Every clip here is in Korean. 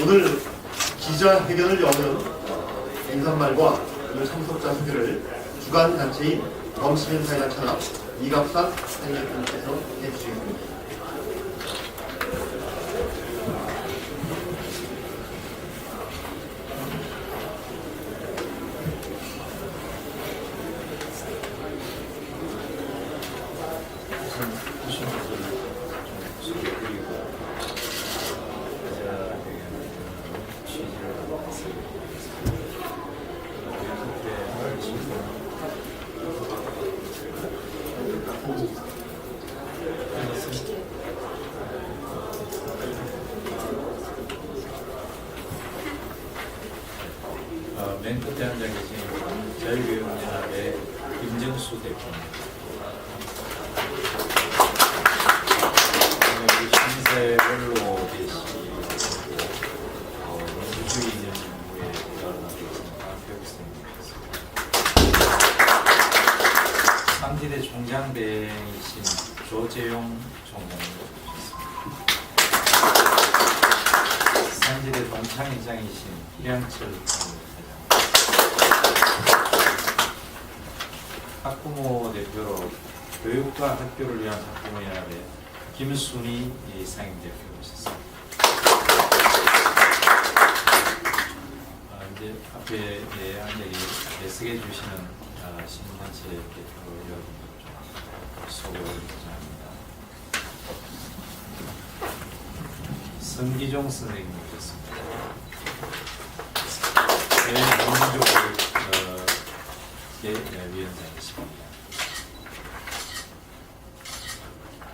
오늘 기자회견을 여는 인사말과 오늘 참석자 소개를 주관단체인 범시민사회단 천하 이갑산 사회대표님께서 해주시겠습니다. 맨 끝에 앉아 계신 자유외국연합의 김정수 대표입니다. 우리 신사의 원로 계시고 민주주의 연구에 대단하고 계신 교육생님이셨습니다. 상지대 총장배이신 조재용 총장님. 상지대 동창회장이신 희양철 회장, 학부모 대표로 교육과 학교를 위한 학부모연합의 김순희 상임대표이셨습니다. 이제 앞에 애쓰게 해주시는 시민단체 대표 여러분들 좀 소개해드리고자 합니다. 성기종 선생님이셨습니다. 위원장이십니다.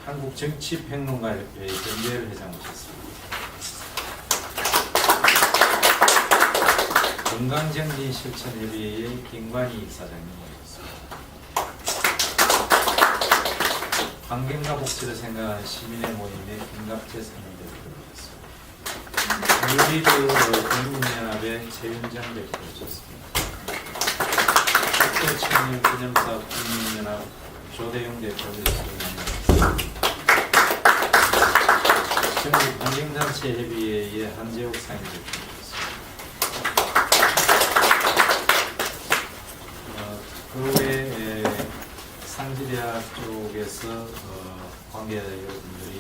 한국정치평론가협회의 전재열 회장 오셨습니다. 건강정진 실천협의회의 김관희 이사장님 오셨습니다. 환경과 복지를 생각하는 시민의 모임의 김갑재 상임대표 오셨습니다. 뉴리드 국민연합의 최윤정 대표 오셨습니다. 청년 기념사업 국민연합 조대용 대표였습니다. 전국 환경단체 협의회의 한재욱 상임대표였습니다. 그 외에 상지대학 쪽에서 관계자 여러분들이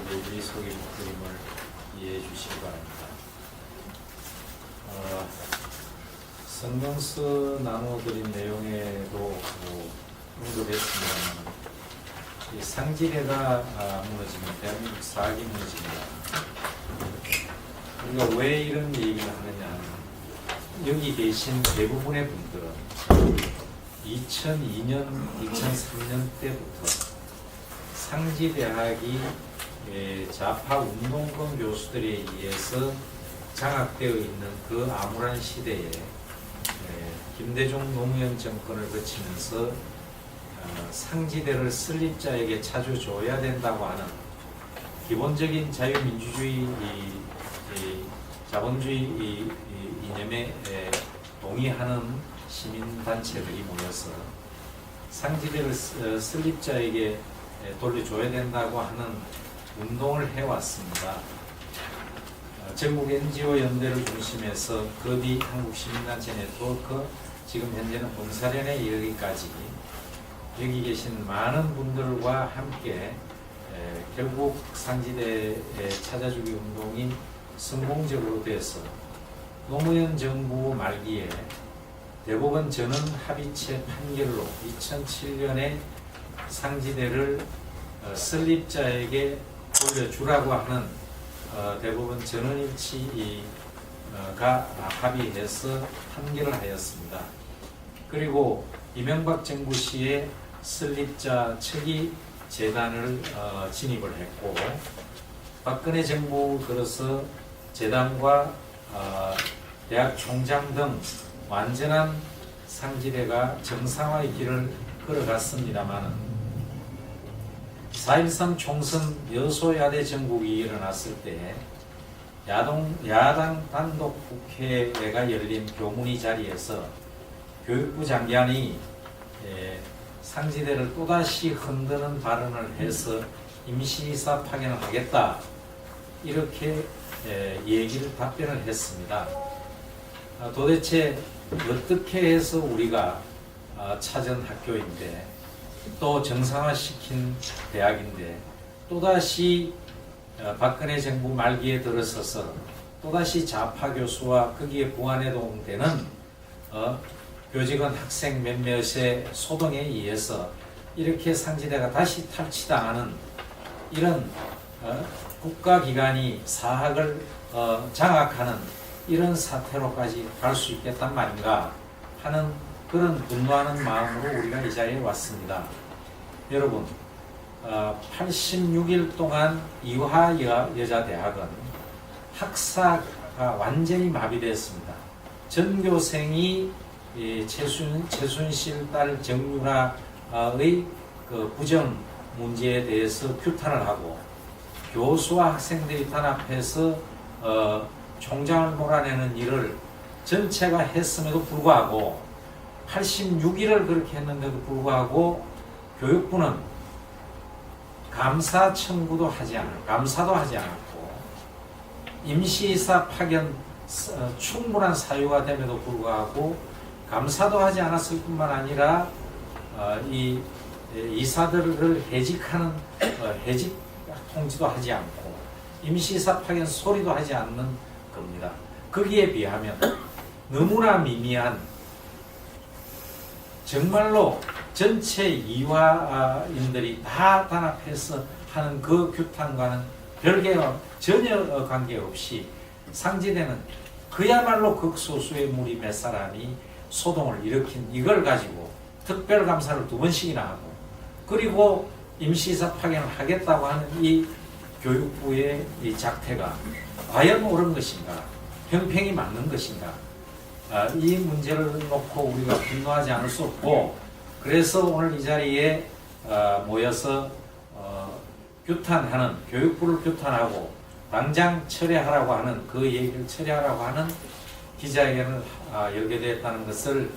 미리 소개 그림을 이해해 주시기 바랍니다. 성명서 나눠드린 내용에도 언급했습니다만 이 상지대가 무너지면 대한민국 사학이 무너집니다. 우리가 왜 이런 얘기를 하느냐, 여기 계신 대부분의 분들은 2002년, 2003년 때부터 상지대학이 좌파 운동권 교수들에 의해서 장악되어 있는 그 암울한 시대에 김대중 노무현 정권을 거치면서 상지대를 설립자에게 차주줘야 된다고 하는 기본적인 자유민주주의 자본주의 이념에 동의하는 시민단체들이 모여서 상지대를 설립자에게 돌려줘야 된다고 하는 운동을 해왔습니다. 전국 NGO 연대를 중심해서 그 뒤 한국시민단체 네트워크, 지금 현재는 봉사련에 이르기까지 여기 계신 많은 분들과 함께 결국 상지대의 찾아주기 운동이 성공적으로 돼서 노무현 정부 말기에 대법원 전원 합의체 판결로 2007년에 상지대를 설립자에게 돌려주라고 하는 대법원 전원일치가 합의해서 판결을 하였습니다. 그리고 이명박 정부 시에 설립자 측이 재단을 진입을 했고, 박근혜 정부 들어서 재단과 대학 총장 등 완전한 상지대가 정상화의 길을 걸어갔습니다만 4.13 총선 여소야대 정국이 일어났을 때 야당 단독 국회가 열린 교문위 자리에서 교육부 장관이 상지대를 또다시 흔드는 발언을 해서 임시이사 파견을 하겠다, 이렇게 얘기를 답변을 했습니다. 도대체 어떻게 해서 우리가 찾은 학교인데 또 정상화시킨 대학인데 또다시 박근혜 정부 말기에 들어서서 또다시 좌파 교수와 거기에 부안해동되는 교직원 학생 몇몇의 소동에 의해서 이렇게 상지대가 다시 탈취당하는 이런 국가기관이 사학을 장악하는 이런 사태로까지 갈 수 있겠단 말인가 하는 그런 분노하는 마음으로 우리가 이 자리에 왔습니다. 여러분, 86일 동안 이화여자대학은 학사가 완전히 마비되었습니다. 전교생이 최순실 딸 정유라의 그 부정 문제에 대해서 규탄을 하고 교수와 학생들이 단합해서 총장을 몰아내는 일을 전체가 했음에도 불구하고 86일을 그렇게 했는데도 불구하고 교육부는 감사 청구도 하지 않았고 감사도 하지 않았고 임시이사 파견 충분한 사유가 됨에도 불구하고 감사도 하지 않았을 뿐만 아니라 이 이사들을 해직하는 해직 통지도 하지 않고 임시이사 파견 소리도 하지 않는 겁니다. 거기에 비하면 너무나 미미한 정말로 전체 이화인들이 다 단합해서 하는 그 규탄과는 별개와 전혀 관계없이 상지대는 그야말로 극소수의 무리 몇 사람이 소동을 일으킨 이걸 가지고 특별감사를 2번씩이나 하고 그리고 임시이사 파견을 하겠다고 하는 이 교육부의 이 작태가 과연 옳은 것인가, 형평이 맞는 것인가, 이 문제를 놓고 우리가 분노하지 않을 수 없고 그래서 오늘 이 자리에 모여서 규탄하는 교육부를 규탄하고 당장 철회하라고 하는 그 얘기를 철회하라고 하는 기자회견을 열게 되었다는 것을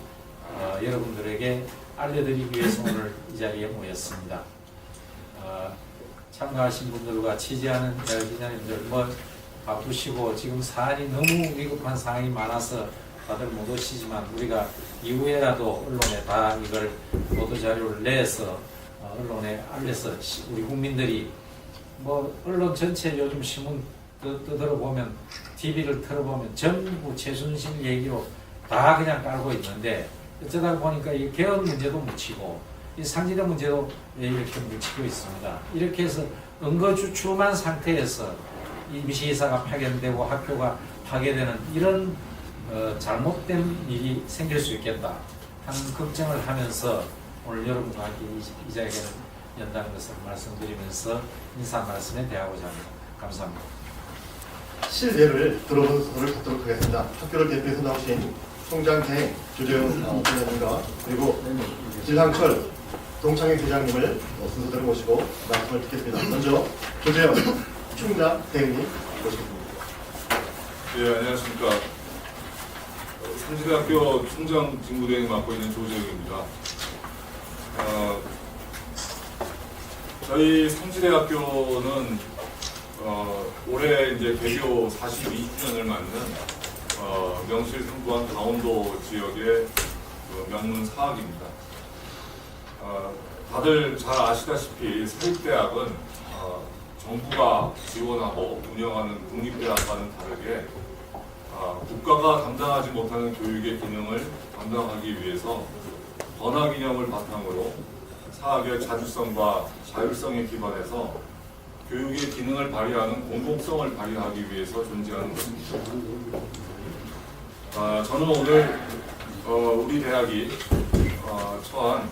여러분들에게 알려드리기 위해서 오늘 이 자리에 모였습니다. 참가하신 분들과 취재하는 기자님들 뭐 바쁘시고 지금 사안이 너무 위급한 상황이 많아서 다들 못 오시지만 우리가 이후에라도 언론에 다 이걸 보도자료를 내서 언론에 알려서 우리 국민들이 뭐 언론 전체 요즘 신문 떠들어보면 TV를 틀어보면 전부 최순실 얘기로 다 그냥 깔고 있는데 어쩌다 보니까 이 개헌 문제도 묻히고 이 상지대 문제도 이렇게 묻히고 있습니다. 이렇게 해서 응거주춤한 상태에서 임시이사가 파견되고 학교가 파괴되는 이런 잘못된 일이 생길 수 있겠다 하는 걱정을 하면서 오늘 여러분과 함께 이 자리를 연다는 것을 말씀드리면서 인사 말씀에 대하고자 합니다. 감사합니다. 실례를 들어본 소를 듣도록 하겠습니다. 학교를 대표해서 나오신 총장 대행 조재용 부장님과 그리고 진상철 동창회 회장님을 순서대로 모시고 말씀을 듣겠습니다. 먼저 조재용 총장 대행님 모시겠습니다. 예, 안녕하십니까. 상지대학교 총장 직무대행 맡고 있는 조재용입니다. 저희 상지대학교는 올해 이제 개교 42주년을 맞는 명실상부한 강원도 지역의 명문 사학입니다. 다들 잘 아시다시피 사립대학은 정부가 지원하고 운영하는 국립대학과는 다르게 국가가 담당하지 못하는 교육의 기능을 담당하기 위해서 번화 기념을 바탕으로 사학의 자주성과 자율성에 기반해서 교육의 기능을 발휘하는 공공성을 발휘하기 위해서 존재하는 것입니다. 저는 오늘 우리 대학이 처한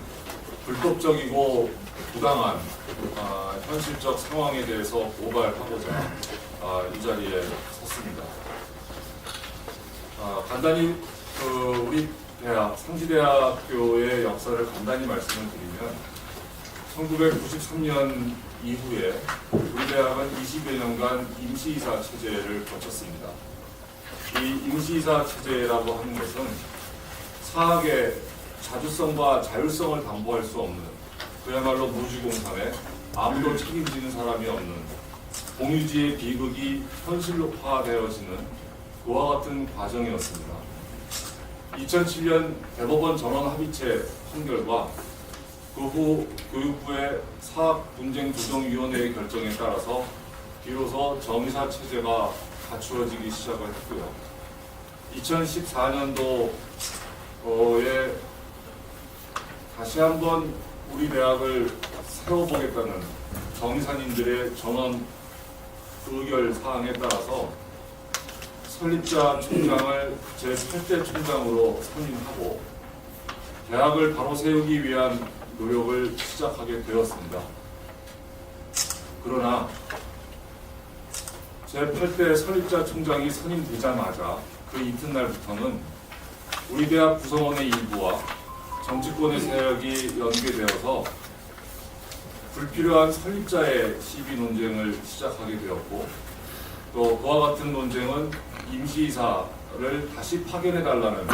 불법적이고 부당한 현실적 상황에 대해서 고발하고자 이 자리에 섰습니다. 간단히 우리 대학, 상지대학교의 역사를 간단히 말씀을 드리면 1993년 이후에 우리 대학은 20여 년간 임시이사 체제를 거쳤습니다. 이 임시이사 체제라고 하는 것은 사학의 자주성과 자율성을 담보할 수 없는 그야말로 무주공산에 아무도 책임지는 사람이 없는 공유지의 비극이 현실화되어지는 그와 같은 과정이었습니다. 2007년 대법원 전원 합의체 판결과 그 후 교육부의 사학분쟁조정위원회의 결정에 따라서 비로소 정의사 체제가 갖추어지기 시작을 했고요. 2014년도에 다시 한번 우리 대학을 세워보겠다는 정의사님들의 전원 의결 사항에 따라서 설립자 총장을 제8대 총장으로 선임하고 대학을 바로 세우기 위한 노력을 시작하게 되었습니다. 그러나 제8대 설립자 총장이 선임되자마자 그 이튿날부터는 우리 대학 구성원의 일부와 정치권의 세력이 연계되어서 불필요한 설립자의 시비 논쟁을 시작하게 되었고, 또 그와 같은 논쟁은 임시이사를 다시 파견해달라는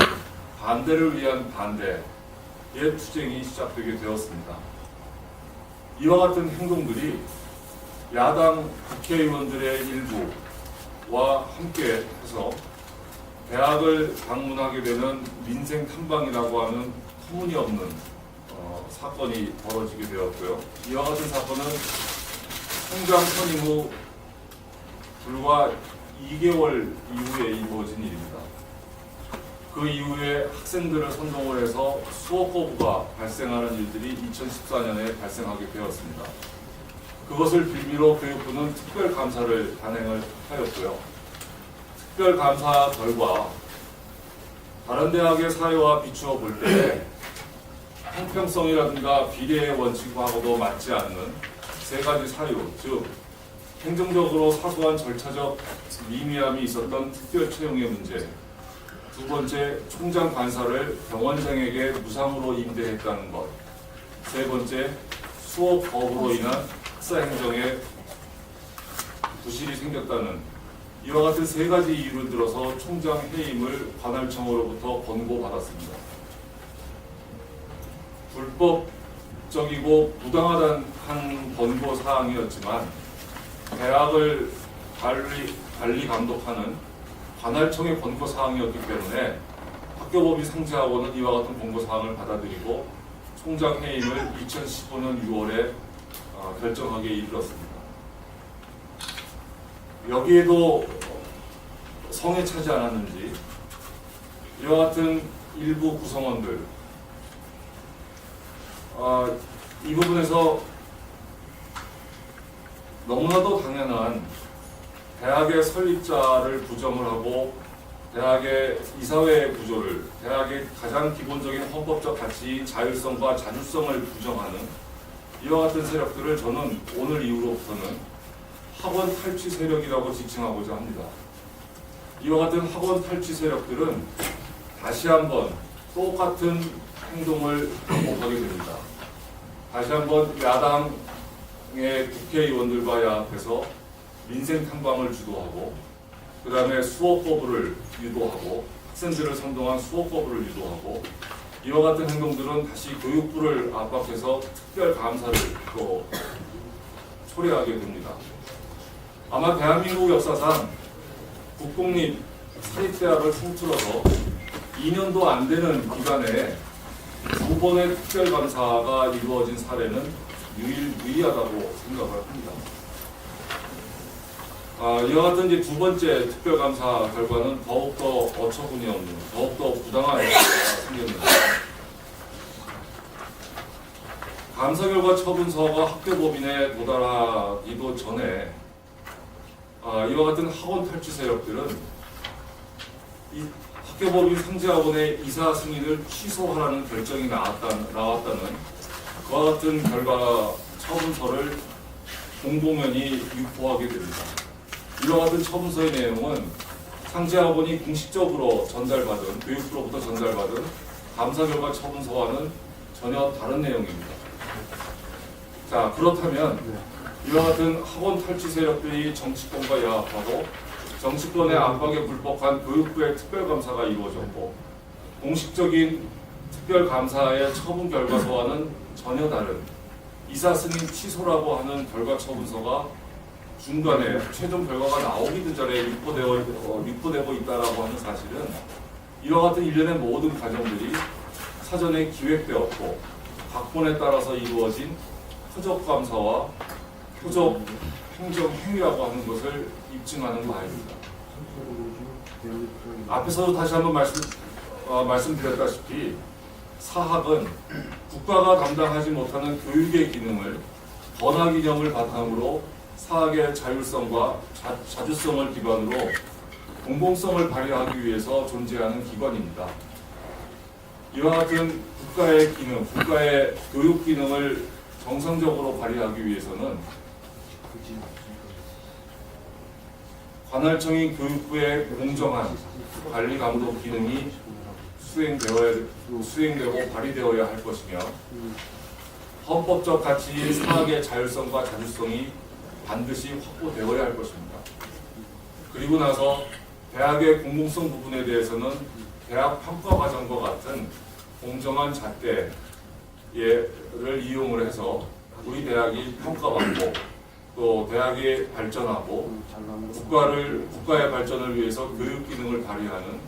반대를 위한 반대의 투쟁이 시작되게 되었습니다. 이와 같은 행동들이 야당 국회의원들의 일부와 함께 해서 대학을 방문하게 되는 민생 탐방이라고 하는 터무니없는 사건이 벌어지게 되었고요. 이와 같은 사건은 총장 선임 후 불과 2개월 이후에 이루어진 일입니다. 그 이후에 학생들을 선동을 해서 수업 거부가 발생하는 일들이 2014년에 발생하게 되었습니다. 그것을 빌미로 교육부는 특별감사를 단행을 하였고요. 특별감사 결과 다른 대학의 사회와 비추어 볼 때 형평성이라든가 비례의 원칙하고도 맞지 않는 세 가지 사유, 즉 행정적으로 사소한 절차적 미미함이 있었던 특별 채용의 문제, 두 번째 총장 간사를 병원장에게 무상으로 임대했다는 것, 세 번째 수업 거부로 인한 학사 행정에 부실이 생겼다는 이와 같은 세 가지 이유를 들어서 총장 해임을 관할청으로부터 권고받았습니다. 불법적이고 부당하다는 한 권고 사항이었지만 대학을 관리 감독하는 관할청의 권고 사항이었기 때문에 학교법이 상지하고는 이와 같은 권고 사항을 받아들이고 총장 해임을 2015년 6월에 결정하게 이르렀습니다. 여기에도 성에 차지 않았는지 이와 같은 일부 구성원들 이 부분에서 너무나도 당연한 대학의 설립자를 부정을 하고 대학의 이사회 구조를, 대학의 가장 기본적인 헌법적 가치 자율성과 자주성을 부정하는 이와 같은 세력들을 저는 오늘 이후로부터는 학원 탈취 세력이라고 지칭하고자 합니다. 이와 같은 학원 탈취 세력들은 다시 한번 똑같은 행동을 반복하게 됩니다. 다시 한번 야당의 국회의원들과 야합해서 민생 탐방을 주도하고 그 다음에 수업 거부를 유도하고 학생들을 선동한 수업 거부를 유도하고 이와 같은 행동들은 다시 교육부를 압박해서 특별 감사를 또 초래하게 됩니다. 아마 대한민국 역사상 국공립 사립대학을 통틀어서 2년도 안 되는 기간에 2번의 특별감사가 이루어진 사례는 유일무이하다고 생각을 합니다. 이와 같은 이제 두 번째 특별감사 결과는 더욱더 어처구니 없는, 더욱더 부당한 결과가 생겼는데 감사 결과 처분서가 학교법인에 도달하기도 전에 이와 같은 학원 탈취 세력들은 이 학교법인 상지학원의 이사 승인을 취소하라는 결정이 나왔다는 그와 같은 결과 처분서를 공보면이 유포하게 됩니다. 이와 같은 처분서의 내용은 상지학원이 공식적으로 전달받은, 교육부로부터 전달받은 감사 결과 처분서와는 전혀 다른 내용입니다. 자, 그렇다면 이와 같은 학원 탈취 세력들이 정치권과 야합하고 정치권의 압박에 불복한 교육부의 특별감사가 이루어졌고 공식적인 특별감사의 처분 결과서와는 전혀 다른 이사 승인 취소라고 하는 결과 처분서가 중간에 최종 결과가 나오기도 전에 유포되고 있다라고 하는 사실은 이와 같은 일련의 모든 과정들이 사전에 기획되었고 각본에 따라서 이루어진 표적 감사와 표적 행정 행위라고 하는 것을 입증하는 바입니다. 앞에서도 다시 한번 말씀드렸다시피 사학은 국가가 담당하지 못하는 교육의 기능을 번화 기념을 바탕으로 사학의 자율성과 자주성을 기반으로 공공성을 발휘하기 위해서 존재하는 기관입니다. 이와 같은 국가의 기능, 국가의 교육 기능을 정상적으로 발휘하기 위해서는 관할청이 교육부의 공정한 관리 감독 기능이 수행되고 발휘되어야 할 것이며 헌법적 가치인 사학의 자율성과 자주성이 반드시 확보되어야 할 것입니다. 그리고 나서 대학의 공공성 부분에 대해서는 대학 평가 과정과 같은 공정한 잣대를 이용을 해서 우리 대학이 평가받고 또 대학이 발전하고 국가의 발전을 위해서 교육 기능을 발휘하는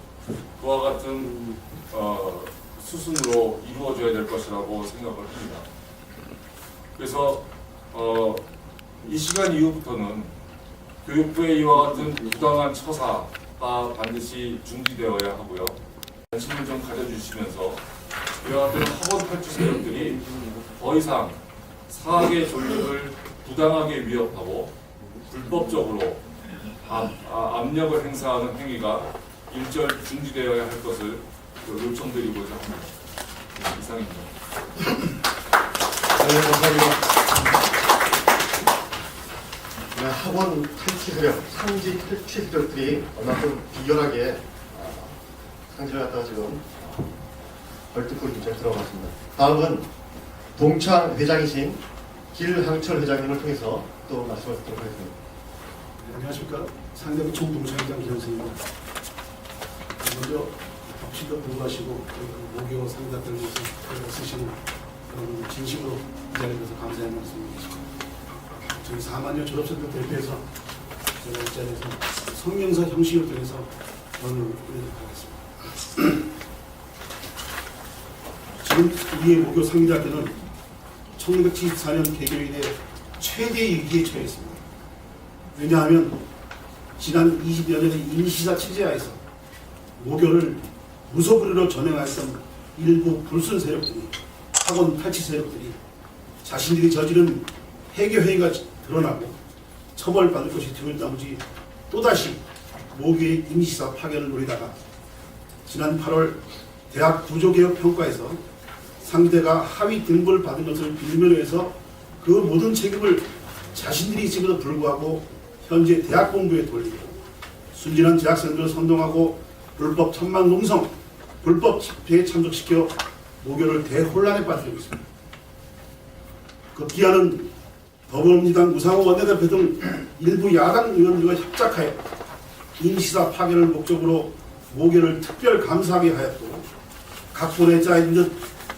그와 같은 수순으로 이루어져야 될 것이라고 생각을 합니다. 그래서 이 시간 이후부터는 교육부의 이와 같은 부당한 처사가 반드시 중지되어야 하고요. 관심을 좀 가져주시면서 이와 같은 학원 탈취 세력들이 더 이상 사학의 존립을 부당하게 위협하고 불법적으로 압력을 행사하는 행위가 일절 중지되어야 할 것을 요청드리고자 합니다. 이상입니다. 네, 감사합니다. 네, 학원 탈취 세력, 상지 탈취 세력들이 얼마큼 비열하게 상지를 갖다가 지금 벌뜯고 입장에 들어갔습니다. 다음은 동창 회장이신 길항철 회장님을 통해서 또 말씀을 듣도록 하겠습니다. 네, 안녕하십니까. 상대부 총동창회장 김현승입니다. 먼저 덕실도 공부하시고 모교 상대들 위해서 쓰시는 그런 진심으로 이 자리에 대해서 감사의 말씀드리겠습니다. 저희 4만여 졸업생들 대표해서 제가 이 자리에서 성명서 형식을 통해서 오늘 드리도록 하겠습니다. 지금 우리의 모교 상대학교는 1974년 개교 이래 최대의 위기에 처했습니다. 왜냐하면 지난 20여 년의 임시사 체제하에서 모교를 무소불위로 전행하였던 일부 불순 세력들이, 학원 탈취 세력들이 자신들이 저지른 해교 행위가 드러나고 처벌받을 것이 드물 나머지 또다시 모교의 임시사 파견을 노리다가 지난 8월 대학 구조개혁 평가에서 상대가 하위 등급을 받은 것을 빌미로 해서 그 모든 책임을 자신들이 지금도 불구하고 현재 대학 본부에 돌리고 순진한 재학생들을 선동하고 불법 천막 농성, 불법 집회에 참석시켜 모교를 대혼란에 빠뜨리고 있습니다. 급기야는 더불어민주당 우상호 원내대표 등 일부 야당 의원들과 협작하여 임시사 파견을 목적으로 모교를 특별 감사하게 하였고 각본에 짜인 듯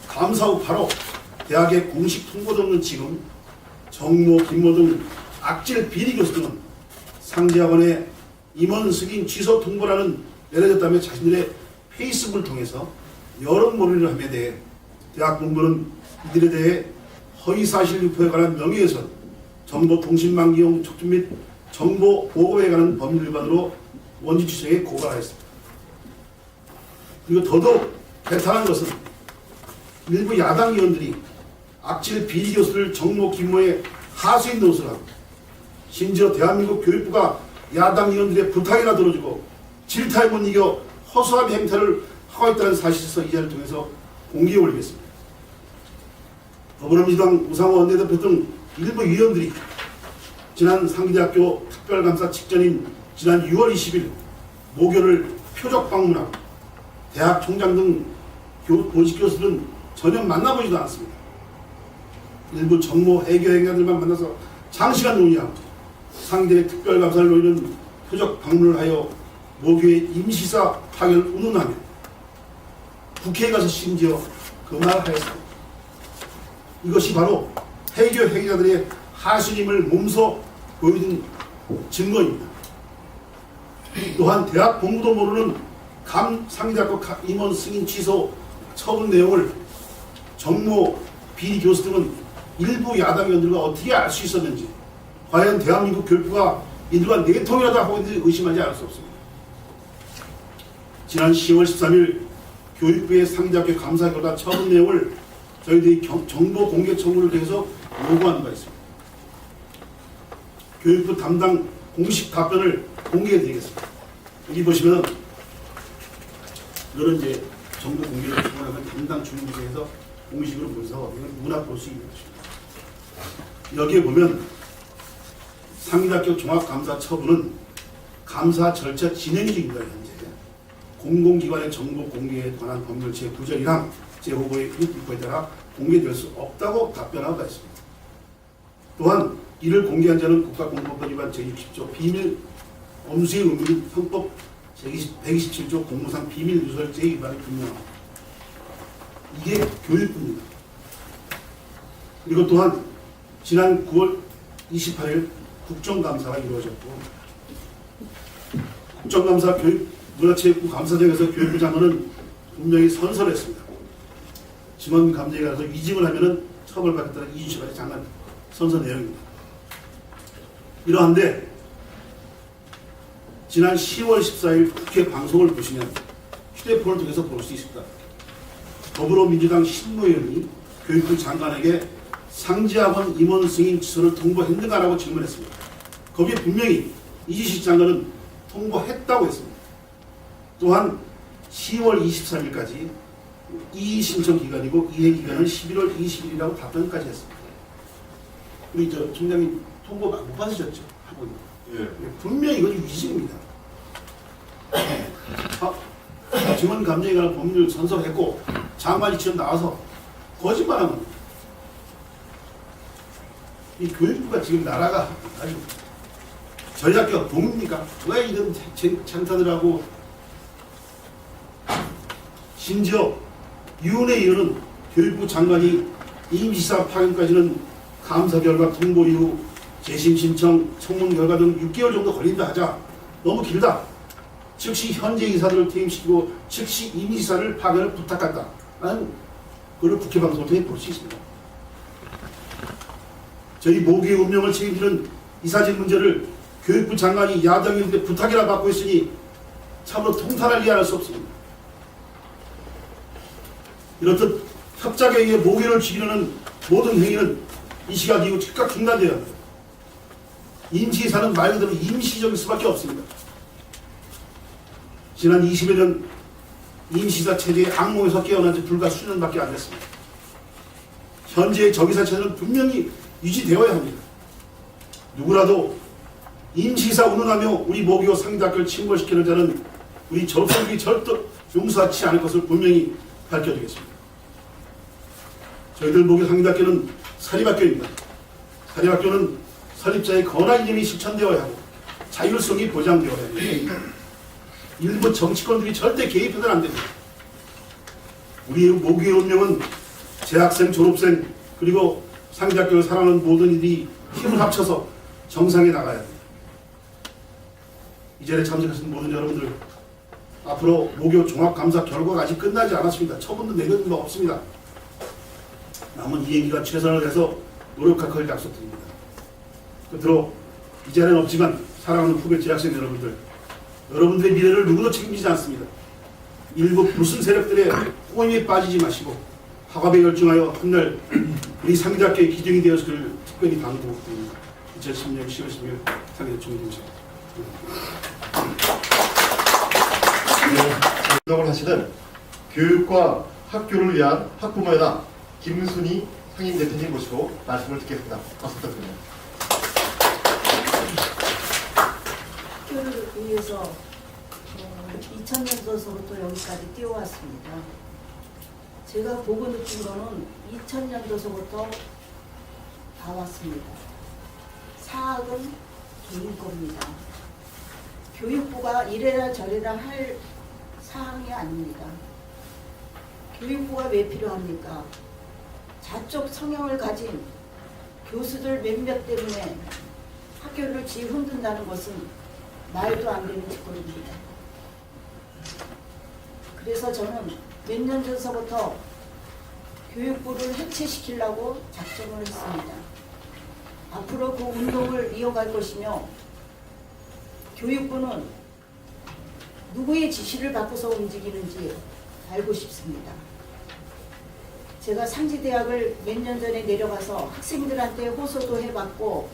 감사 후 바로 대학의 공식 통보도 없는 지금 정모, 김모 등 악질 비리 교수 등은 상대학원의 임원 승인 취소 통보라는 내려졌다며 자신들의 페이스북을 통해서 여론몰이를 함에 대해 대학 본부는 이들에 대해 허위사실 유포에 관한 명예훼손, 정보통신망 이용 촉진 및 정보 보호에 관한 법률 위반으로 원지추정에 고발하였습니다. 그리고 더더욱 개탄한 것은 일부 야당 의원들이 악질 비리 교수들 정모, 김모의 하수인 노릇을 하고 심지어 대한민국 교육부가 야당 의원들의 부탁이나 들어주고 질타에 못 이겨 허수아비 행태를 하고 있다는 사실서 이 자리를 통해서 공개해 올리겠습니다. 더불어민주당 우상호 원내대표 등 일부 의원들이 지난 상기대학교 특별감사 직전인 지난 6월 20일 모교를 표적 방문하고 대학 총장 등 보직 교수들은 전혀 만나보지도 않았습니다. 일부 정모 해교 행위자들만 만나서 장시간 논의하고 상대의 특별감사를 노리는 표적 방문을 하여 모교의 임시사 파견을 운운하며 국회에 가서 심지어 그 말을 하였습니다. 이것이 바로 해교 행위자들의 하수님을 몸소 보여준 증거입니다. 또한 대학 본부도 모르는 상위대학교 임원 승인 취소 처분 내용을 정모 비리 교수 등은 일부 야당 의원들과 어떻게 알 수 있었는지, 과연 대한민국 교육부가 이들과 내통이라도 하고 있는지 의심하지 않을 수 없습니다. 지난 10월 13일 교육부의 상위대학교 감사 결과 처분 내용을 저희들이 정보 공개 청구를 통해서 요구한 바 있습니다. 교육부 담당 공식 답변을 공개해 드리겠습니다. 여기 보시면 이거는 이제 정보 공개를 청구하면 담당 주무부서에서 공식으로 보여서 이건 누구나 볼 수 있는 것입니다. 여기에 보면 상위대학교 종합감사 처분은 감사 절차 진행 중입니다. 현재 공공기관의 정보 공개에 관한 법률 제9조 1항 제5호의 6부에 따라 공개될 수 없다고 답변하고 있습니다. 또한 이를 공개한 자는 국가공무원법 위반 제60조 비밀 엄수의 의무인 형법 127조 공무상 비밀 누설죄 위반이 분명합니다. 이게 교육부입니다. 그리고 또한 지난 9월 28일 국정감사가 이루어졌고, 국정감사 문화체육부 감사장에서 교육부 장관은 분명히 선서했습니다. 지원 감정에 가서 위증을 하면은 처벌받겠다는 이준식의 장관 선서 내용입니다. 이러한데 지난 10월 14일 국회 방송을 보시면 휴대폰을 통해서 볼 수 있습니다. 더불어민주당 신무위원이 교육부 장관에게 상지학원 임원 승인 취소를 통보했는가라고 질문했습니다. 거기에 분명히 이준식 장관은 통보했다고 했습니다. 또한 10월 23일까지 이의 신청 기간이고 이행 기간은 11월 20일이라고 답변까지 했습니다. 우리 저 총장님 통보 못 받으셨죠? 하고 예. 분명히 이건 위증입니다. 지원 감정에 관한 법률 선서했고 장관이 지금 나와서 거짓말하는 겁니다. 이 교육부가 지금 나라가 아주 전략적 동입니까? 왜 이런 창탄을 하고, 심지어 유은혜 의원은 교육부 장관이 임시사 파견까지는 감사 결과 통보 이후 재심 신청, 청문 결과 등 6개월 정도 걸린다 하자 너무 길다. 즉시 현재 이사들을 퇴임시키고 즉시 임시사를 파견을 부탁한다. 라는 그걸 국회 방송을 통해 볼 수 있습니다. 저희 모기의 운명을 책임지는 이사직 문제를 교육부 장관이 야당인데 부탁이라 받고 있으니 참으로 통탄할 이해할 수 없습니다. 이렇듯 협작에 의해 모기를 죽이려는 모든 행위는 이 시각 이후 즉각 중단되어야 합니다. 임시사는 말 그대로 임시적일 수밖에 없습니다. 지난 20여 년 임시사 체제의 악몽에서 깨어난 지 불과 수년밖에 안 됐습니다. 현재의 적의사 체제는 분명히 유지되어야 합니다. 누구라도 임시사 운운하며 우리 모기호 상대학교를 침몰시키는 자는 우리 접속이 절대 용서하지 않을 것을 분명히 밝혀드리겠습니다. 저희들 모기호 상대학교는 사립학교입니다. 사립학교는 설립자의 권한 이념이 실천되어야 하고 자율성이 보장되어야 합니다. 일부 정치권들이 절대 개입해서는 안 됩니다. 우리의 모기의 운명은 재학생, 졸업생, 그리고 상대학교를 사랑하는 모든 이들이 힘을 합쳐서 정상에 나가야 합니다. 이 자리에 참석하신 모든 여러분들, 앞으로 모교 종합감사 결과가 아직 끝나지 않았습니다. 처분도 내려진 바 없습니다. 남은 이행기간 최선을 다해서 노력할 것을 약속드립니다. 끝으로 이 자리는 없지만 사랑하는 후배 재학생 여러분들, 여러분들의 미래를 누구도 책임지지 않습니다. 일부 무슨 세력들의 호임에 빠지지 마시고 학업에 열중하여 훗날 우리 상대학교의 기둥이 되었을 특별히 당부드립니다. 2010년 10월 10일 상대 총리입니다. 운동을 하시는 교육과 학교를 위한 학부모연합 김순희 상임 대표님 모시고 말씀을 듣겠습니다. 박수 부탁드립니다. 학교를 위해서 2000년도서부터 여기까지 뛰어왔습니다. 제가 보고 느낀 거는 2000년도서부터 봐왔습니다. 사학은 개인 겁니다. 교육부가 이래라 저래라 할 사항이 아닙니다. 교육부가 왜 필요합니까? 자쪽 성향을 가진 교수들 몇몇 때문에 학교를 뒤흔든다는 것은 말도 안 되는 짓거리입니다. 그래서 저는 몇 년 전서부터 교육부를 해체시키려고 작정을 했습니다. 앞으로 그 운동을 이어갈 것이며 교육부는 누구의 지시를 받고서 움직이는지 알고 싶습니다. 제가 상지대학을 몇 년 전에 내려가서 학생들한테 호소도 해봤고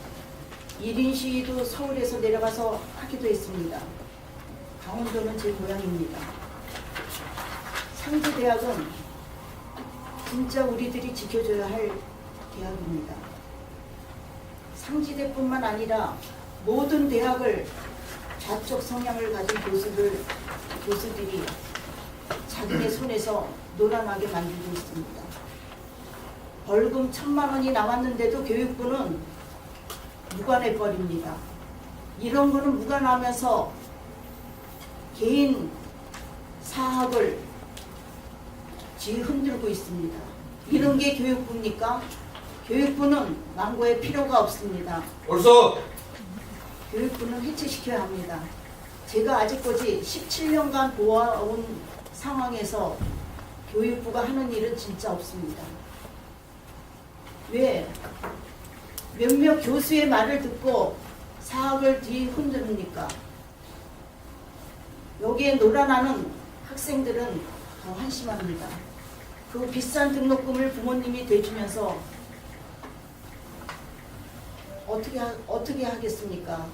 1인 시위도 서울에서 내려가서 하기도 했습니다. 강원도는 제 고향입니다. 상지대학은 진짜 우리들이 지켜줘야 할 대학입니다. 상지대뿐만 아니라 모든 대학을 좌쪽 성향을 가진 교수들이 자기네 손에서 노란하게 만들고 있습니다. 벌금 1,000만 원이 나왔는데도 교육부는 무관해버립니다. 이런 거는 무관하면서 개인 사학을 뒤흔들고 있습니다. 이런 게 교육부입니까? 교육부는 망고에 필요가 없습니다. 옳소. 교육부는 해체시켜야 합니다. 제가 아직까지 17년간 보아온 상황에서 교육부가 하는 일은 진짜 없습니다. 왜? 몇몇 교수의 말을 듣고 사학을 뒤흔듭니까? 여기에 놀아나는 학생들은 더 한심합니다. 그 비싼 등록금을 부모님이 대주면서 어떻게 하겠습니까?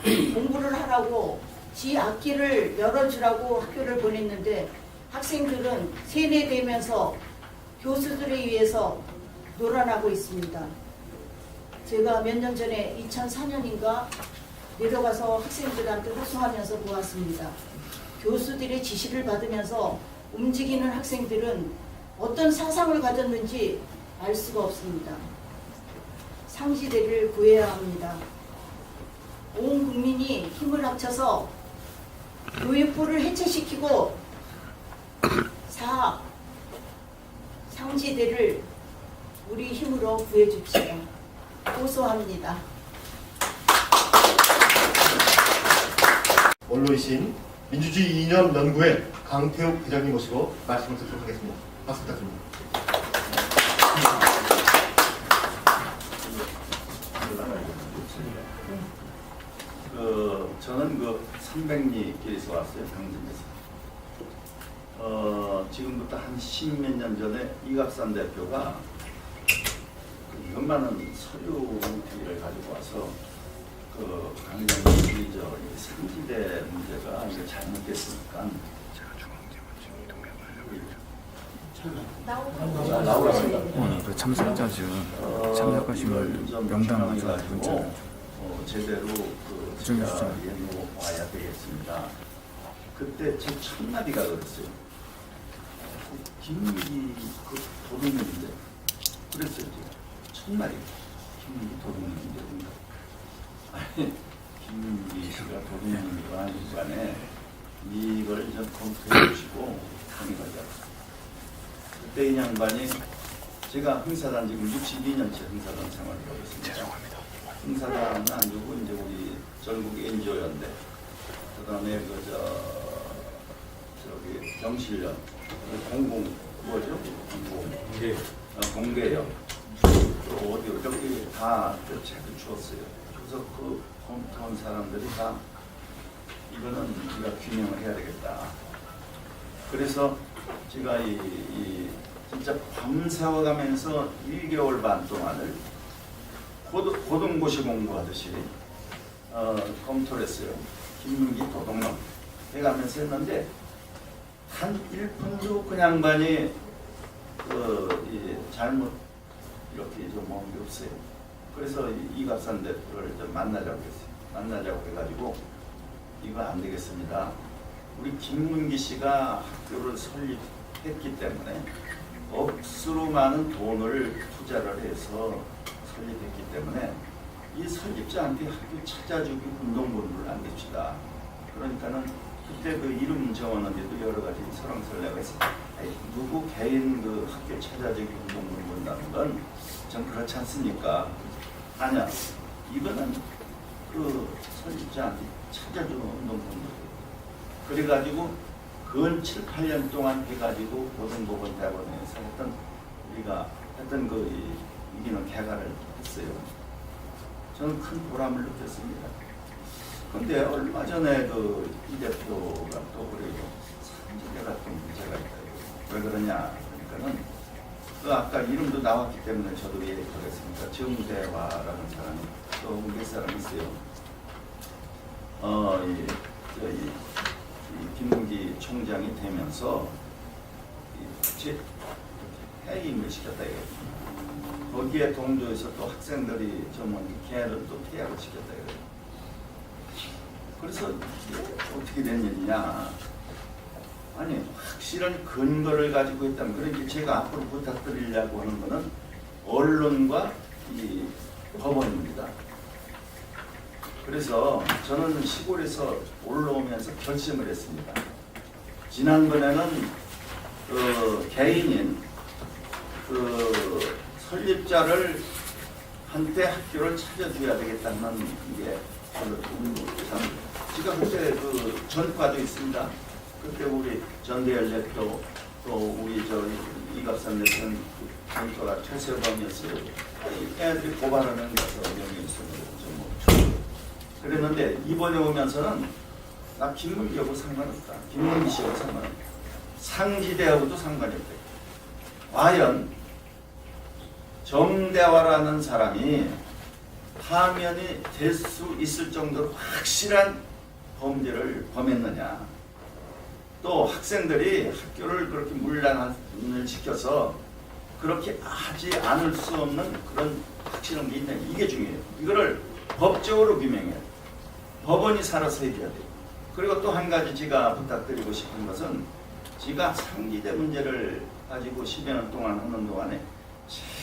공부를 하라고 지 악기를 열어주라고 학교를 보냈는데 학생들은 세뇌되면서 교수들에 의해서 놀아나고 있습니다. 제가 몇 년 전에 2004년인가 내려가서 학생들한테 호소하면서 보았습니다. 교수들의 지시를 받으면서 움직이는 학생들은 어떤 사상을 가졌는지 알 수가 없습니다. 상지대를 구해야 합니다. 온 국민이 힘을 합쳐서 교육부를 해체시키고 상지대를 우리 힘으로 구해줍시다. 호소합니다. 원로이신 민주주의 이념 연구회 강태욱 회장님 모시고 말씀을 듣도록 하겠습니다. 박수 부탁드립니다. 저는 300리길에서 왔어요. 당진에서. 지금부터 한 10몇 년 전에 이갑산 대표가 이것만은 서류를 가지고 와서 강의장님이 상지대 문제가 이게 잘못됐으니까 그 참석자 중 참석하신 걸 명단을 가지고 제대로 정해주잖아요. 와야 되겠습니다. 그때 제 첫 마디가 그랬어요. 김문기 도둑놈인데 그랬어요. 제가 첫 마디 김문기 도둑놈인데 아니 김문기 씨가 도둑놈이가 아닌 간에 이걸 좀 검토해 주시고 강의하자. 그때 이 양반이 제가 흥사단 지금 62년째 흥사단 생활을 하고 있습니다. 흥사단은 아니고 이제 우리 전국 NGO 연대, 그다음에 저기 경실련, 공개련, 또 어디 여기 다 책을 주었어요. 그래서 그 검토한 사람들이 다 이거는 우리가 균형을 해야 되겠다. 그래서 제가 진짜 밤새워가면서 1개월 반 동안을 고등고시 공부하듯이 검토를 했어요. 김문기 도둑놈 해가면서 했는데 한 1분도 그 양반이 잘못 이렇게 좀 먹은 게 없어요. 그래서 이갑산 대표를 좀 만나자고 했어요. 만나자고 해가지고 이거 안 되겠습니다. 우리 김문기 씨가 학교를 설립했기 때문에 억수로 많은 돈을 투자를 해서 설립했기 때문에 이 설립자한테 학교 찾아주기 운동본부를 안 냅시다. 그러니까는 그때 그 이름 정하는데도 여러 가지 설왕설래가 있어요. 누구 개인 그 학교 찾아주기 운동본부 한다는 건 전 그렇지 않습니까? 아니야. 이거는 그 설립자한테 찾아주는 운동본이에요. 그래가지고 근 7, 8년 동안 해가지고 고등법원대법원에서 했던 우리가 했던 그 이기는 개가를 했어요. 저는 큰 보람을 느꼈습니다. 근데 얼마 전에 그 이 대표가 또 그래요. 상지대 같은 문제가 있다. 왜 그러냐? 그러니까는 그 아까 이름도 나왔기 때문에 저도 얘기하겠습니다. 정대화라는 사람이 또 몇 사람 있어요. 이 김문기 총장이 되면서 해임을 시켰다 이거예요. 거기에 동조해서 또 학생들이 전문 걔를 또 퇴학을 시켰다 이거예요. 그래서 이게 어떻게 된 일이냐? 아니 확실한 근거를 가지고 있다면 그러니까 제가 앞으로 부탁드리려고 하는 거는 언론과 이 법원입니다. 그래서 저는 시골에서 올라오면서 결심을 했습니다. 지난번에는 그 개인인 그 설립자를 한테 학교를 찾아줘야 되겠다는 게 별로 참 지금 그때 그 전과도 있습니다. 그때 우리 전대열 대표 또 우리 저 이갑산 대표는 전과가 최세범이었어요. 애들이 고발하는 가서 명예훼손으로 좀 그랬는데 이번에 오면서는 나 김문기하고 상관없다. 김문기 씨하고 상관없다. 상지대하고도 상관이 없다. 과연 정대화라는 사람이 파면이 될 수 있을 정도로 확실한 범죄를 범했느냐. 또 학생들이 학교를 그렇게 문란을 시켜서 그렇게 하지 않을 수 없는 그런 확실한 게 있냐. 이게 중요해요. 이거를 법적으로 규명해야 돼요. 법원이 살아서 해줘야 돼요. 그리고 또 한 가지 제가 부탁드리고 싶은 것은 제가 상지대 문제를 가지고 10여 년 동안 하는 동안에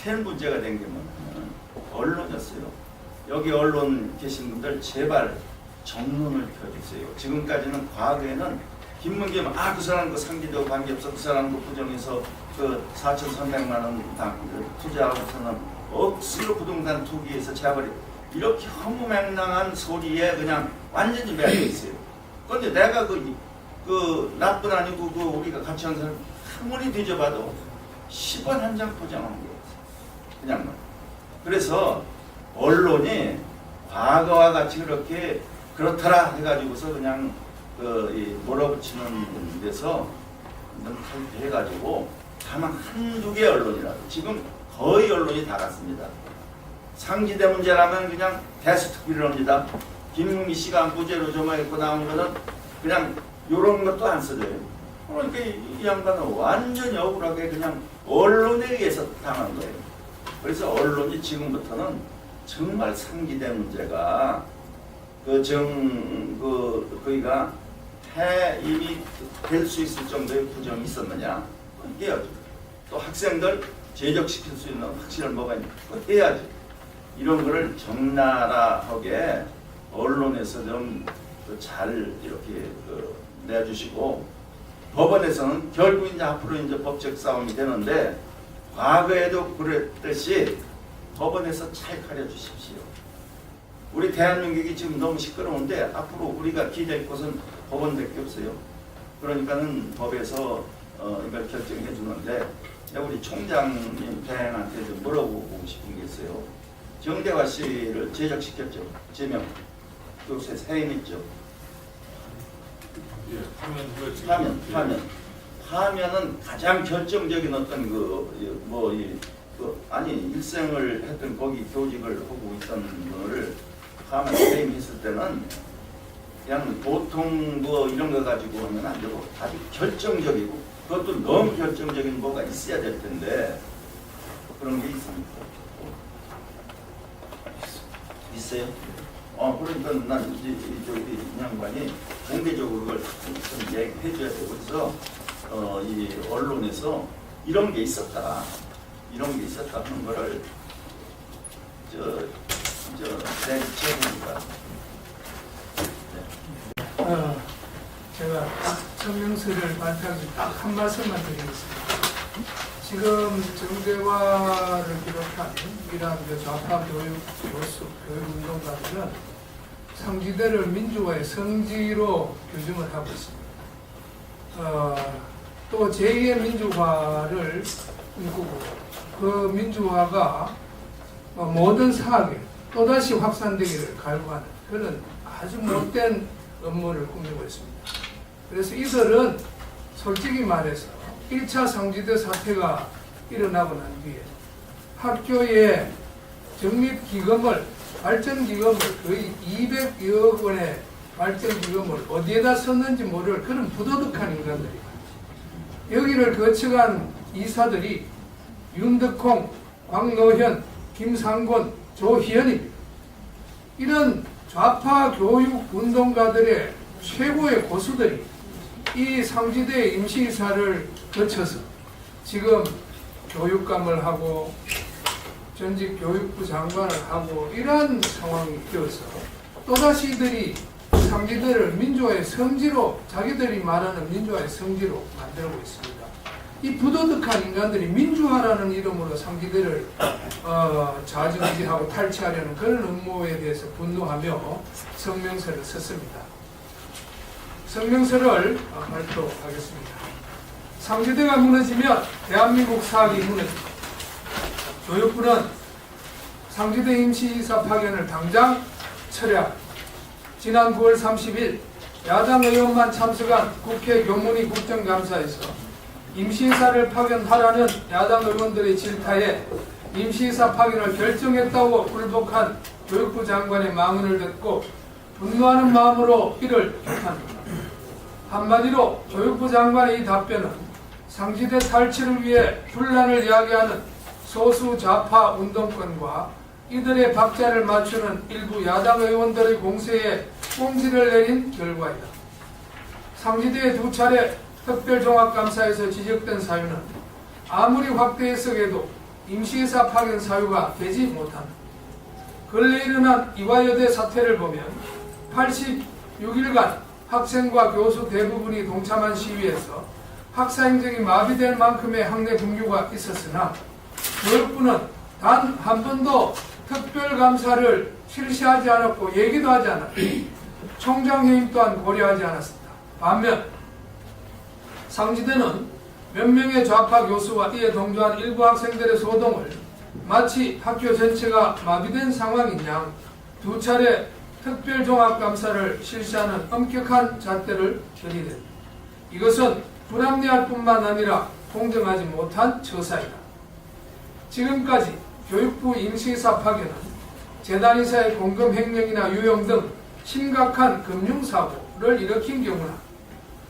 제일 문제가 된 게 뭐냐면 언론이었어요. 여기 언론 계신 분들 제발 정론을 펴주세요. 지금까지는 과거에는 김문기면 그 사람 그 상지대와 관계없어 그 사람 그 부정해서 그 4,300만 원 투자하고서는 억수로 부동산 투기해서 재벌이 이렇게 허무맹랑한 소리에 그냥 완전히 매여 있어요. 그런데 내가 그 나쁜 아니고 그 우리가 같이 하는 사람 아무리 뒤져봐도 10원 한 장 포장한 게 없어요. 그냥 그래서 언론이 과거와 같이 그렇게 그렇더라 해가지고서 그냥 몰아붙이는 데서 탈피해가지고 다만 한두 개 언론이라도 지금 거의 언론이 다 갔습니다. 상지대 문제라면 그냥 대수특비를 합니다. 김문기 씨가 무죄로 점화했고 나온 거는 그냥 요런 것도 안 써져요. 그러니까 이 양반은 완전히 억울하게 그냥 언론에 의해서 당한 거예요. 그래서 언론이 지금부터는 정말 상지대 문제가 거기가 해임이 될 수 있을 정도의 부정이 있었느냐 해야죠. 또 학생들 제적시킬 수 있는 확실한 뭐가 있냐 해야죠. 이런 거를 적나라하게 언론에서 좀 잘 이렇게 내주시고 법원에서는 결국 이제 앞으로 이제 법적 싸움이 되는데 과거에도 그랬듯이 법원에서 잘 가려주십시오. 우리 대한민국이 지금 너무 시끄러운데 앞으로 우리가 기댈 곳은 법원밖에 없어요. 그러니까는 법에서 이걸 결정해 주는데 우리 총장님 대행한테 좀 물어보고 싶은 게 있어요. 정대화 씨를 제적시켰죠. 제명. 요새 해임했죠. 예, 파면은 가장 결정적인 어떤 일생을 했던 거기 교직을 하고 있던 분을 파면 해임했을 때는 그냥 보통 이런 거 가지고 하면 안 되고 아주 결정적이고 그것도 너무 결정적인 뭐가 있어야 될 텐데 그런 게 있습니까? 있어요? 그러니까 난 이제 우리 양반이 공개적으로 그걸 좀 얘기해 줘야 되고 그래서 이 언론에서 이런 게 있었다 하는 거를 내비쳐보니까 제가 딱 성명서를 발표하기 딱 한 말씀만 드리겠습니다. 지금 정대화를 비롯한 이러한 좌파 교육, 교수, 교육운동가들은 상지대를 민주화의 성지로 규정을 하고 있습니다. 또 제2의 민주화를 꿈꾸고 그 민주화가 모든 사학에 또다시 확산되기를 갈구하는 그런 아주 못된 업무를 꾸미고 있습니다. 그래서 이들은 솔직히 말해서 1차 상지대 사태가 일어나고 난 뒤에 학교에 적립기금을, 발전기금을 거의 200여 원의 발전기금을 어디에다 썼는지 모를 그런 부도덕한 인간들이에요. 여기를 거쳐간 이사들이 윤덕홍, 광노현, 김상곤, 조희연입니다. 이런 좌파 교육 운동가들의 최고의 고수들이 이 상지대 임시이사를 거쳐서 지금 교육감을 하고 전직 교육부 장관을 하고 이러한 상황이 되어서 또다시 이들이 상지대를 민주화의 성지로, 자기들이 말하는 민주화의 성지로 만들고 있습니다. 이 부도덕한 인간들이 민주화라는 이름으로 상지대를 좌지우지하고 탈취하려는 그런 음모에 대해서 분노하며 성명서를 썼습니다. 성명서를 발표하겠습니다. 상지대가 무너지면 대한민국 사학이 무너집니다. 교육부는 상지대 임시이사 파견을 당장 철회합니다. 지난 9월 30일 야당 의원만 참석한 국회 교문위 국정감사에서 임시이사를 파견하라는 야당 의원들의 질타에 임시이사 파견을 결정했다고 불복한 교육부 장관의 망언을 듣고 분노하는 마음으로 이를 비판합니다. 한마디로 교육부 장관의 이 답변은 상지대 탈취를 위해 분란을 야기하는 소수 좌파 운동권과 이들의 박자를 맞추는 일부 야당 의원들의 공세에 꽁지를 내린 결과이다. 상지대의 2차례 특별종합감사에서 지적된 사유는 아무리 확대 해석해도 임시이사 파견 사유가 되지 못한다. 근래 일어난 이화여대 사태를 보면 86일간 학생과 교수 대부분이 동참한 시위에서 학사 행정이 마비될 만큼의 학내 분규가 있었으나 교육부는 단 한 번도 특별감사를 실시하지 않았고 얘기도 하지 않았다. 총장 해임 또한 고려하지 않았습니다. 반면 상지대는 몇 명의 좌파 교수와 이에 동조한 일부 학생들의 소동을 마치 학교 전체가 마비된 상황인 양 2차례 특별종합감사를 실시하는 엄격한 잣대를 들이댄다. 이것은 불합리할 뿐만 아니라 공정하지 못한 처사이다. 지금까지 교육부 임시이사 파견은 재단이사의 공금 횡령이나 유용 등 심각한 금융사고를 일으킨 경우나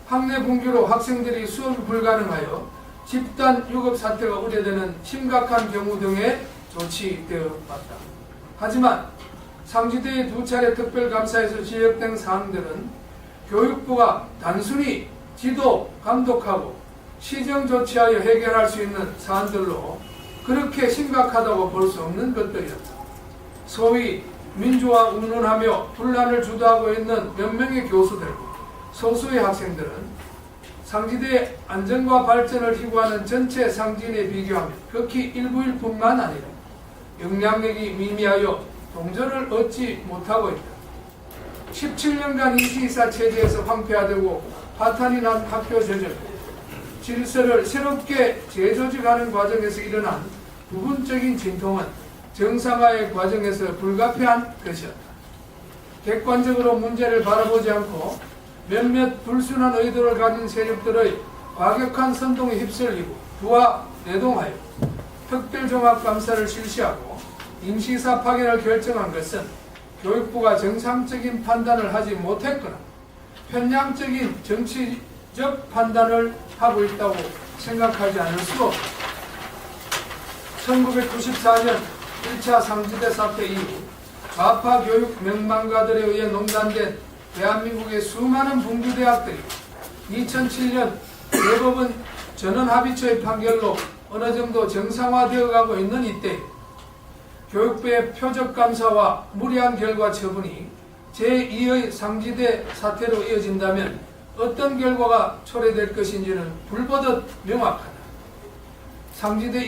학내 분규로 학생들이 수업이 불가능하여 집단 유급 사태가 우려되는 심각한 경우 등에 조치되어 왔다. 하지만 상지대의 2차례 특별감사에서 지적된 사항들은 교육부가 단순히 지도, 감독하고 시정 조치하여 해결할 수 있는 사안들로 그렇게 심각하다고 볼 수 없는 것들이었다. 소위 민주화 운운하며 분란을 주도하고 있는 몇 명의 교수들과 소수의 학생들은 상지대의 안전과 발전을 희구하는 전체 상진에 비교하면 극히 일부일 뿐만 아니라 영향력이 미미하여 동조를 얻지 못하고 있다. 17년간 임시이사 체제에서 황폐화되고 파탄이 난 학교 제절, 질서를 새롭게 재조직하는 과정에서 일어난 부분적인 진통은 정상화의 과정에서 불가피한 것이었다. 객관적으로 문제를 바라보지 않고 몇몇 불순한 의도를 가진 세력들의 과격한 선동에 휩쓸리고 부하 내동하여 특별종합감사를 실시하고 임시이사 파견을 결정한 것은 교육부가 정상적인 판단을 하지 못했거나 편향적인 정치적 판단을 하고 있다고 생각하지 않을 수 없다. 1994년 1차 상지대 사태 이후 좌파 교육 명망가들에 의해 농단된 대한민국의 수많은 분규대학들이 2007년 대법원 전원합의처의 판결로 어느 정도 정상화되어 가고 있는 이때 교육부의 표적감사와 무리한 결과 처분이 제2의 상지대 사태로 이어진다면 어떤 결과가 초래될 것인지는 불보듯 명확하다. 상지대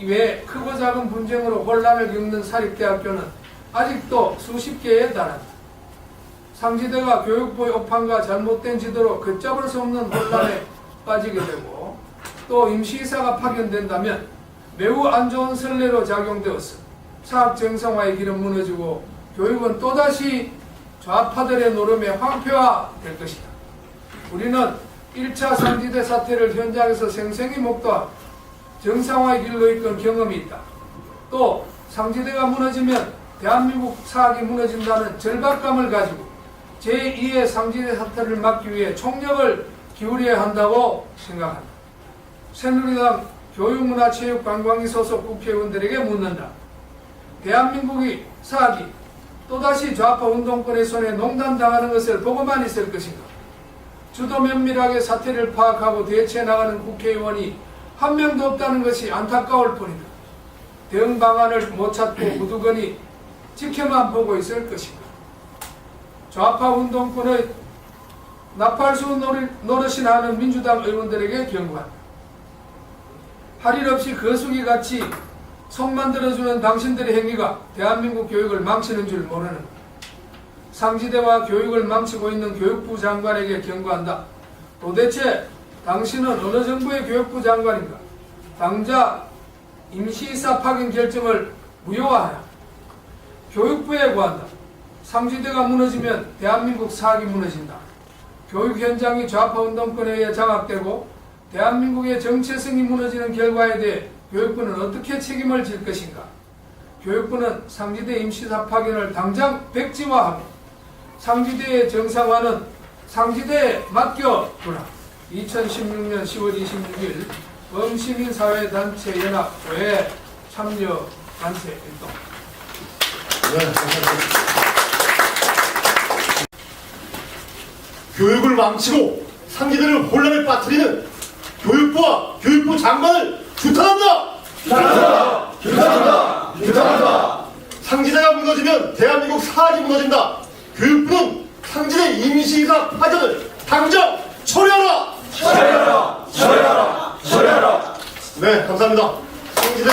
이외에 크고 작은 분쟁으로 혼란을 겪는 사립대학교는 아직도 수십 개에 달한다. 상지대가 교육부의 오판과 잘못된 지도로 걷잡을 수 없는 혼란에 빠지게 되고 또 임시이사가 파견된다면 매우 안 좋은 선례로 작용되었어 사학 정상화의 길은 무너지고 교육은 또다시 좌파들의 노름에 황폐화될 것이다. 우리는 1차 상지대 사태를 현장에서 생생히 목도하고 정상화의 길로 이끈 경험이 있다. 또 상지대가 무너지면 대한민국 사학이 무너진다는 절박감을 가지고 제2의 상지대 사태를 막기 위해 총력을 기울여야 한다고 생각한다. 새누리당 교육문화체육관광위 소속 국회의원들에게 묻는다. 대한민국이 사학이 또다시 좌파 운동권의 손에 농단당하는 것을 보고만 있을 것인가? 주도 면밀하게 사태를 파악하고 대처해 나가는 국회의원이 한 명도 없다는 것이 안타까울 뿐이다. 대응 방안을 못 찾고 무두거니 지켜만 보고 있을 것인가? 좌파 운동권의 나팔수 노릇이나 하는 민주당 의원들에게 경고한다. 할 일 없이 거수기같이 속 만들어주는 당신들의 행위가 대한민국 교육을 망치는 줄 모르는 상지대와 교육을 망치고 있는 교육부 장관에게 경고한다. 도대체 당신은 어느 정부의 교육부 장관인가? 당장 임시이사 파견 결정을 무효화하라. 교육부에 구한다. 상지대가 무너지면 대한민국 사학이 무너진다. 교육 현장이 좌파 운동권에 의해 장악되고 대한민국의 정체성이 무너지는 결과에 대해 교육부는 어떻게 책임을 질 것인가? 교육부는 상지대 임시사 파견을 당장 백지화하고 상지대의 정상화는 상지대에 맡겨두라. 2016년 10월 26일 범시민사회단체연합회 참여단체 일동. 네, 감사합니다. 교육을 망치고 상지대를 혼란에 빠뜨리는 교육부와 교육부 장관을 규탄한다! 규탄한다! 규탄한다! 규탄한다! 상지대가 무너지면 대한민국 사학이 무너진다. 교육부는 상지대 임시이사 파견을 당장 처리하라! 처리하라! 처리하라! 처리하라! 네, 감사합니다. 상지대